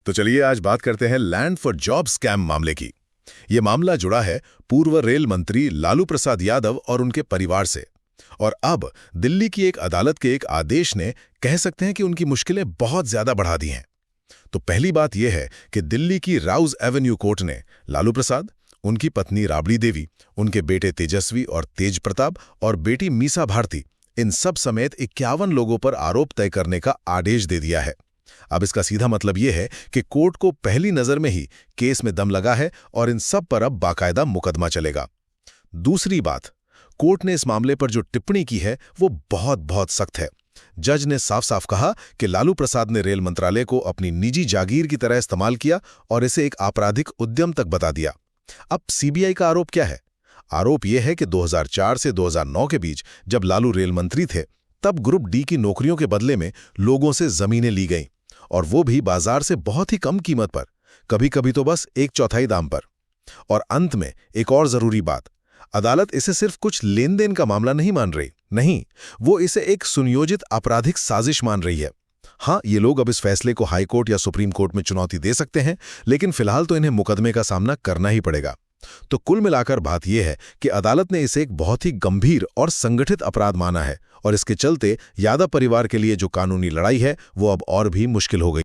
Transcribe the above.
तो चलिए आज बात करते हैं लैंड फॉर जॉब स्कैम मामले की। ये मामला जुड़ा है पूर्व रेल मंत्री लालू प्रसाद यादव और उनके परिवार से। और अब दिल्ली की एक अदालत के एक आदेश ने कह सकते हैं कि उनकी मुश्किलें बहुत ज्यादा बढ़ा दी हैं। तो पहली बात यह है कि दिल्ली की राउज एवेन्यू कोर्ट ने लालू प्रसाद, उनकी पत्नी राबड़ी देवी, उनके बेटे तेजस्वी और तेज प्रताप और बेटी मीसा भारती, इन सब समेत 51 लोगों पर आरोप तय करने का आदेश दे दिया है। अब इसका सीधा मतलब यह है कि कोर्ट को पहली नजर में ही केस में दम लगा है और इन सब पर अब बाकायदा मुकदमा चलेगा। दूसरी बात, कोर्ट ने इस मामले पर जो टिप्पणी की है वो बहुत बहुत सख्त है। जज ने साफ साफ कहा कि लालू प्रसाद ने रेल मंत्रालय को अपनी निजी जागीर की तरह इस्तेमाल किया और इसे एक आपराधिक उद्यम तक बता दिया। अब सीबीआई का आरोप क्या है? आरोप यह है कि 2004 से 2009 के बीच जब लालू रेल मंत्री थे, तब ग्रुप डी की नौकरियों के बदले में लोगों से जमीनें ली गईं, और वो भी बाजार से बहुत ही कम कीमत पर, कभी कभी तो बस 1/4 दाम पर। और अंत में एक और जरूरी बात, अदालत इसे सिर्फ कुछ लेन देन का मामला नहीं मान रही, नहीं, वो इसे एक सुनियोजित आपराधिक साजिश मान रही है। हाँ, ये लोग अब इस फैसले को हाई कोर्ट या सुप्रीम कोर्ट में चुनौती दे सकते हैं, लेकिन फिलहाल तो इन्हें मुकदमे का सामना करना ही पड़ेगा। तो कुल मिलाकर बात यह है कि अदालत ने इसे एक बहुत ही गंभीर और संगठित अपराध माना है, और इसके चलते यादव परिवार के लिए जो कानूनी लड़ाई है वो अब और भी मुश्किल हो गई।